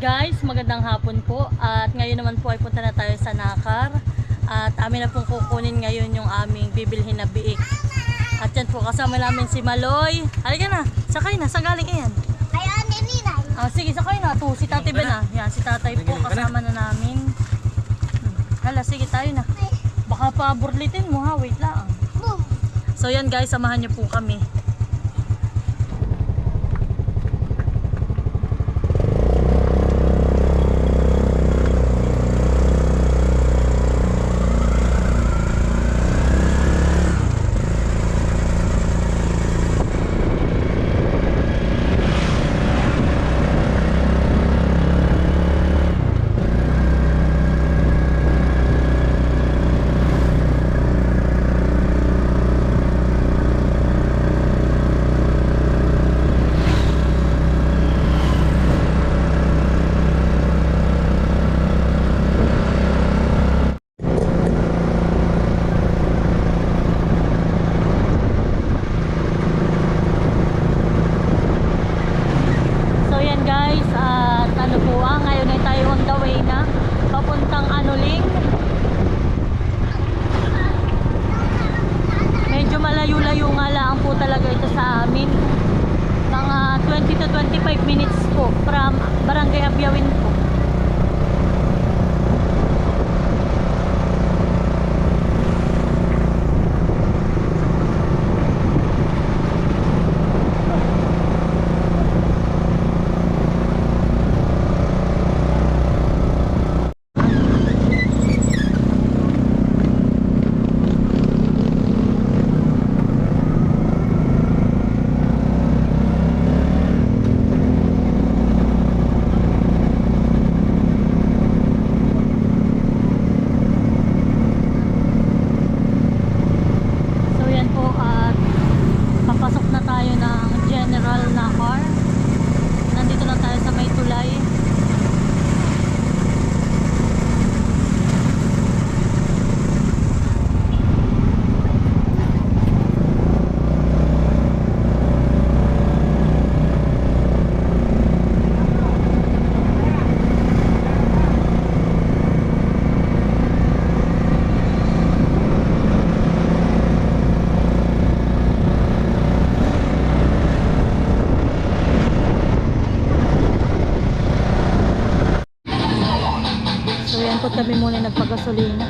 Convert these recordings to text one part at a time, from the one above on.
Guys, magandang hapon po. At ngayon naman po ay punta na tayo sa Nakar. At amin na pong kukunin ngayon yung aming bibilhin na biik. At yan po, kasama namin si Maloy. Halika na, sakay na, saan galing yan? Ayan, Ninay. Sige, sakay na. To, si Tatay Ben na. Yan, si Tatay po, kasama na namin. Hala, sige tayo na. Baka pa burlitin mo ha, wait lang. Boom. So yan guys, samahan niyo po kami. Papuntang Anuling. Medyo malayo-layo nga lang po talaga ito sa amin. Mga 20 to 25 minutes po from Barangay Abyawin po. Kami muna nagpagasolina.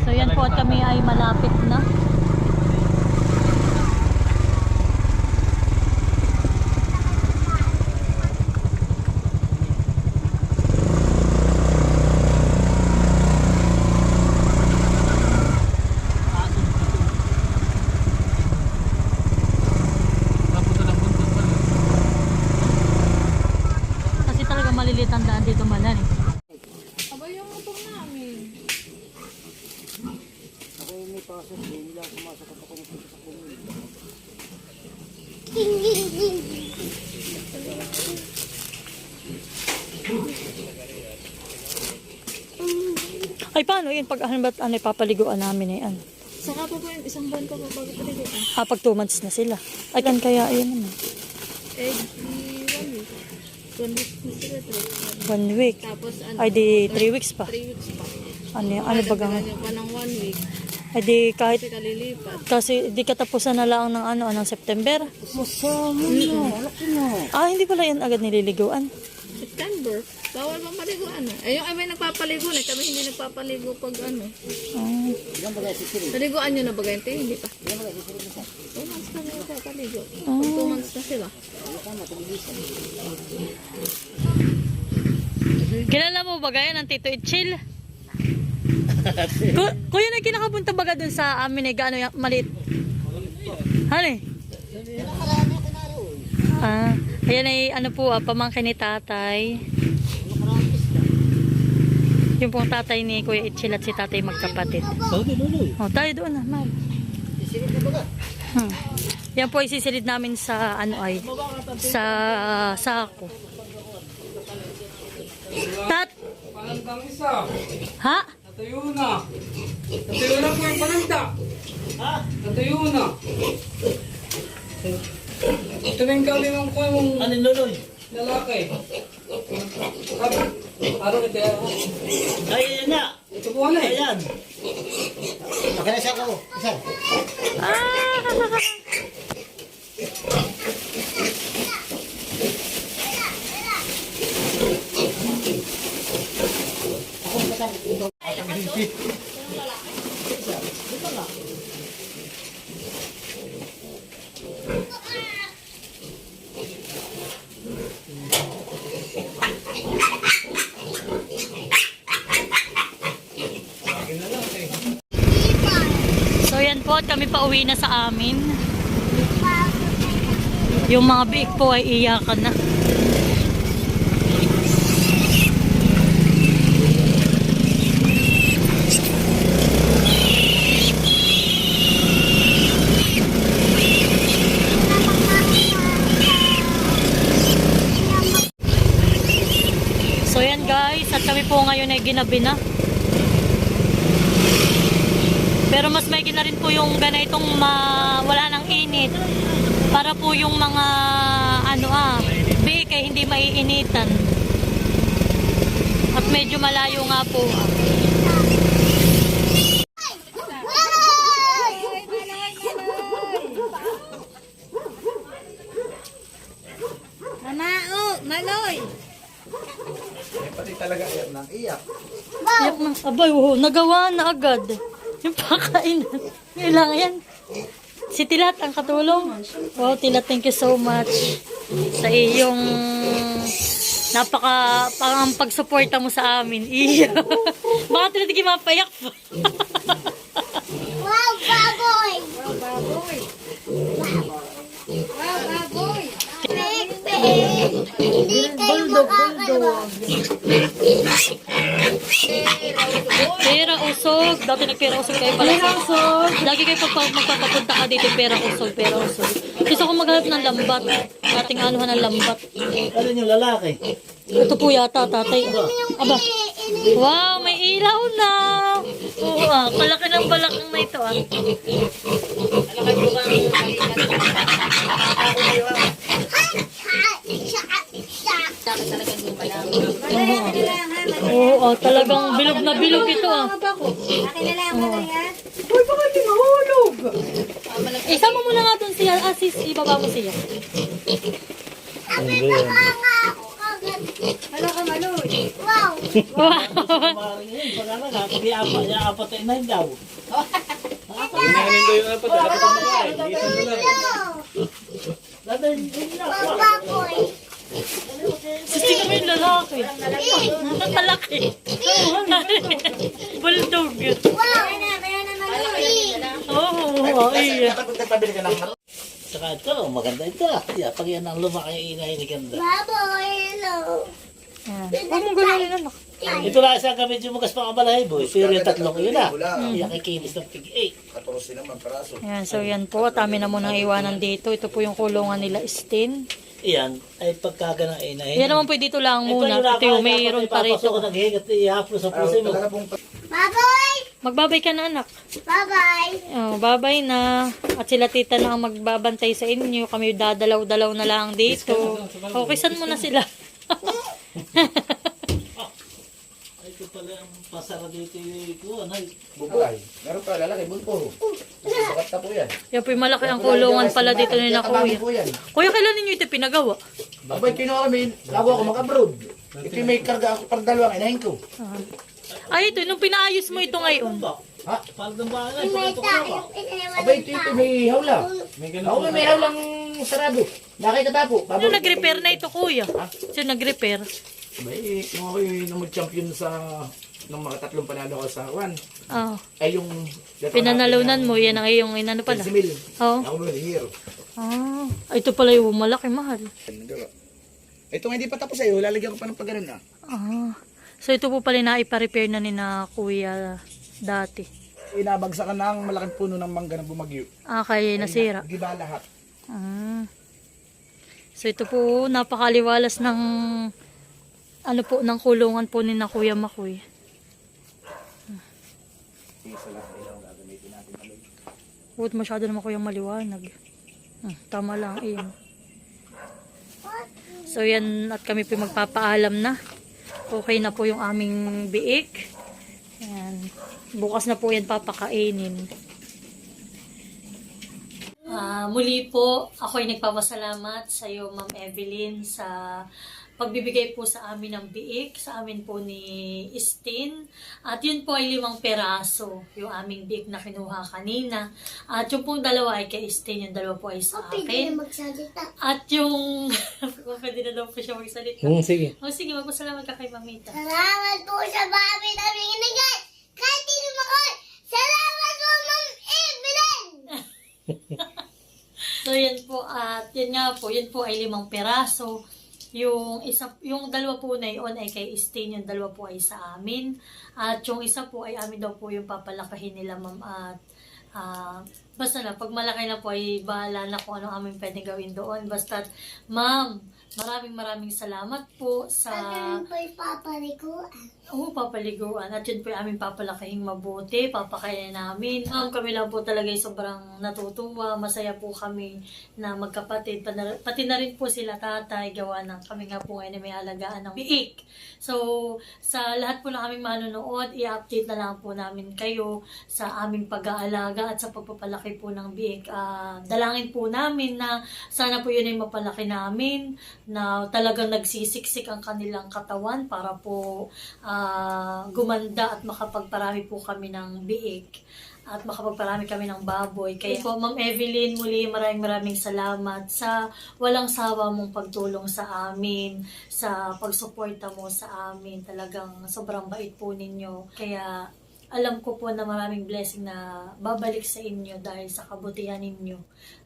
So yan po at kami ay malapit na. Malilit ang daan dito malan eh. Aba yung motor namin. Ako yung may pasok, hindi lang sumasakot ako ng sa kumuli. Ding, ding, ding. Ay paano yun pag ano papaliguan namin eh ano? Saka po yung isang buwan pa po bago paligo. Pag 2 months na sila. Ay kan kaya ayun naman. Eh, 1 week. 1 week na sila. 1 week. Tapos ano? Ay di 3 weeks pa. 3 weeks pa. Ano bagang? Kaya pa ng 1 week. Ay di kahit Kasi kalilipat. kasi di katapusan na lang ng ano ng September. Masama na, laki na. Hindi pala yan agad nililiguan. September. Bawal bang maligo ano? Eh yung may nagpapaligo na. Kami hindi nagpapaligo pag ano. Ilan ba guys sisirin? Paliguan nyo na ba ganito? Hindi pa. Ilan ba guys sisirin mo? 2 months na nagpapaligo. Pag 2 months na sila. Tama, tumigisan. Kilala mo ba gaya ng Tito Itchil? Kuya na kinakapunta baga dun sa amin eh gaano yung maliit. Hali? Ayan ay ano po pamangkin ni tatay. Yung pong tatay ni Kuya Itchil at si tatay magkapatid. Saudi, Loloy. Tayo doon na, Mal. Sisirin mo ba? Yan po isisilid namin sa ano ay sa sako. Tat. Panandang isa. Ha? Natuyo na. Natuyo na po yung pananda. Ha? Natuyo na. Ito na yung galing ko yung Ano nuloy? lalaki. Araw ito yan. Ay, yan na. Ito po na eh. Ayan. Makinasya ko. Isa. Ah! So yan po, at kami pa uwi na sa amin. Yung mga biik po ay iyakan na. So yan guys, at kami po ngayon ay ginabi na. Pero mas may na rin po yung ganitong wala ng init. Para po yung mga biik ay hindi maiinitan. At medyo malayo nga po. Maloy! Pati talaga iyak na. Iyak. Iyak na. Abay, nagawa na agad. Yung pakainan. Ilang yan. Si Tilat ang katulong. Wow, Tilat, thank you so much sa iyong ang pagsuporta mo sa amin. Iya. Baka Tilat hindi mapayak pa. Wow, baboy! Wow, baboy! Wow, baboy! Hindi kayo makakalawa. Pera usog. Dati nagpera usog kayo pala. Pera usog. Lagi kayo magpapapunta ka dito, pera usog, pera usog. Gusto ko maghanap ng lambat. Ating anuhan ng lambat. Ano yung lalaki? Ito po yata, tatay. Aba. Wow, may ilaw na. Oo kalaki ng balakang na ito Oo, talagang bilog na bilog ito Akin na lang, Maloy, ha? Isama mo na nga dun siya, sis, ibaba mo siya. Nakanga ako kagad. Wala ka Maloy. Wow! Maring yun, pag ano nga, pag apat ay nine daw. Hinahanin ko yung apat. Apat ang babae. Isa mo lang. Hello! Dati, yun na. Wow, baboy! Gusto ko yung lalaki. Nakalaki. Bulldog. Wow! Kaya na Maloy! Oo, iya. Saka ito, maganda ito. Yeah, pag yan ang lumaki, ingay ni ganda. Baboy! Hello! Huwag mong gano'n anak. Ito lang isang gamit yung mugas pang abalahay, boy. Pero yung tatlong yun na. Iyak ikinis ng pig 8. Ayan, so yan po. At amin na muna iwanan dito. Ito po yung kulungan nila, Stin. Iyan, ay pagkaganang inahin. Yan naman po dito lang muna. Ito yung mayroon pa rito. Ito yung naghihingat, ihaplo sa puso mo. Baboy! Magbabay ka na anak. Bye-bye! Oh, babay na. At sila tita na ang magbabantay sa inyo. Kami dadalaw-dalaw na lang dito. Okay, saan mo na sila? Ito pala ang pasara dito yung ano. Bubulay. Meron pa lalaki. Bulpo. Bakat na po yan. Yan po yung malaki ang kulungan pala dito ni na kuya. Po yan. Kuya, kailan ninyo ito pinagawa? Abay, kinuha kami. Bago ako mag-abroad. Ito yung may karga ako par dalawang inahin ko. Ay, ito. Nung pinaayos mo ito ngayon. Ha? Palgang bahay, May ito tayo. Abay, ito may hawla. Ako may hawlang sarado. Nakikatapo. Ano nag-repair na ito, kuya? Sino nag-repair? Abay, kung ako yung champion sa nung mga tatlong panalo ko sa Juan. Oh. Ay yung... Pinanalunan mo. Yan ang iyong inano pala. 15,000. Oo. Ako mo hero. Ah. Ito pala yung malaki, mahal. Ito nga hindi pa tapos sa'yo. Lalagyan ko pa ng pagganon na. Ah. So ito po pala na ipa-repair na ni na kuya dati. inabagsakan ng malaking puno ng mangga na bumagyo. Kaya nasira. Giba lahat. Ah. So ito po, napakaliwalas ng ano po, ng kulungan po ni na Kuya Makoy. Huwag masyado naman Kuya maliwanag. Tama lang, ayun. So yan, at kami po magpapaalam na. Okay na po yung aming biik. Ayan. Bukas na po yan papakainin. Muli po, ako ay nagpapasalamat sa iyo, Ma'am Evelyn, sa pagbibigay po sa amin ng biik, sa amin po ni Stin. At yun po ay 5 peraso, yung aming biik na kinuha kanina. At yung pong dalawa ay kay Stin, yung dalawa po ay sa Pwede akin. na magsalita. At yung, pwede na daw po siya magsalita. Sige. Sige, magpasalamat ka kay Mamita. Salamat po sa babi namin inigay. Kahit di naman ko. Salamat po, Ma'am Evelyn. So yan po, at yun nga po, yun po ay 5 peraso. Yung dalawa po na yun ay kay Stin, yung dalawa po ay sa amin. At yung isa po ay amin daw po yung papalakahin nila, ma'am. At basta na, pag malaki na po ay bahala na kung ano amin pwede gawin doon. Basta, ma'am, maraming salamat po sa... Ano po yung papalikuan? Oo, papaliguan. At yun po yung aming papalakihing mabuti, papakainin namin. Kami lang po talaga yung sobrang natutuwa. Masaya po kami na magkapatid. Pati na rin po sila tatay, gawa ng kami nga po ngayon may alagaan ng biik. So, sa lahat po na aming manonood, i-update na lang po namin kayo sa aming pag-aalaga at sa pagpapalaki po ng biik. Dalangin po namin na sana po yun ay mapalaki namin, na talagang nagsisiksik ang kanilang katawan para po gumanda at makapagparami po kami ng biik at makapagparami kami ng baboy. Kaya po, Ma'am Evelyn, muli maraming salamat sa walang sawa mong pagtulong sa amin, sa pagsuporta mo sa amin. Talagang sobrang bait po ninyo. Kaya alam ko po na maraming blessing na babalik sa inyo dahil sa kabutihan ninyo.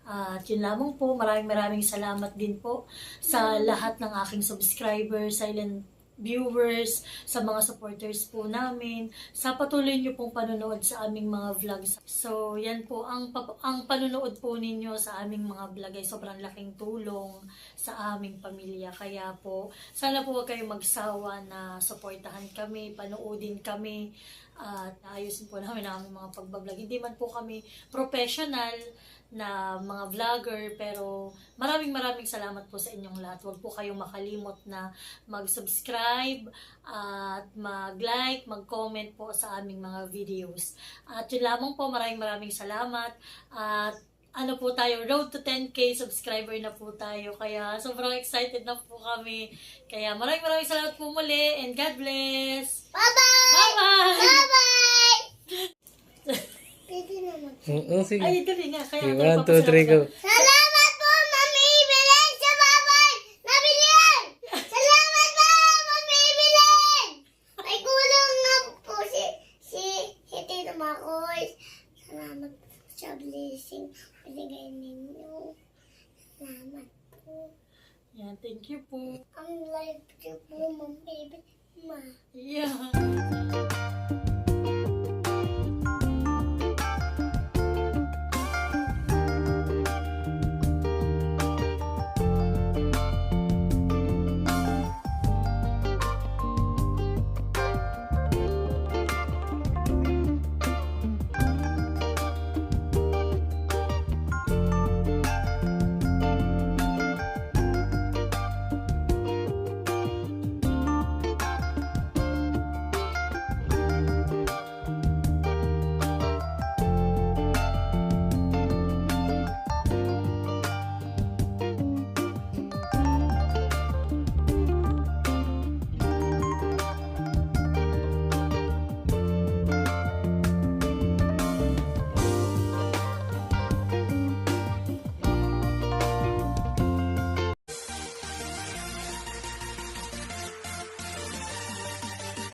At yun lamang po, maraming salamat din po sa lahat ng aking subscribers, silent viewers, sa mga supporters po namin, sa patuloy nyo pong panonood sa aming mga vlogs. So, yan po, ang panonood po ninyo sa aming mga vlog ay sobrang laking tulong sa aming pamilya. Kaya po, sana po huwag kayong magsawa na supportahan kami, panoodin kami, at ayusin po namin ang aming mga pagbablog. Hindi man po kami professional na mga vlogger, pero maraming salamat po sa inyong lahat. Huwag po kayong makalimot na mag-subscribe at mag-like, mag-comment po sa aming mga videos. At yun lamang po, maraming salamat. At ano po tayo, road to 10k subscriber na po tayo. Kaya sobrang excited na po kami. Kaya maraming salamat po muli, and God bless! Bye-bye! Bye-bye! Bye-bye! Pwede na magsalita. Sige. Ay, dali nga. Kaya 1, 2, 3, go. Salamat po, Ma'am Evelyn, sa baboy na binigyan! Salamat po, Ma'am Evelyn! May kulang nga po si Tito Makoy. Salamat po sa blessing binigay ninyo. Salamat po. Yan, thank you po. Ang live niyo po, Ma'am Evelyn. Yeah.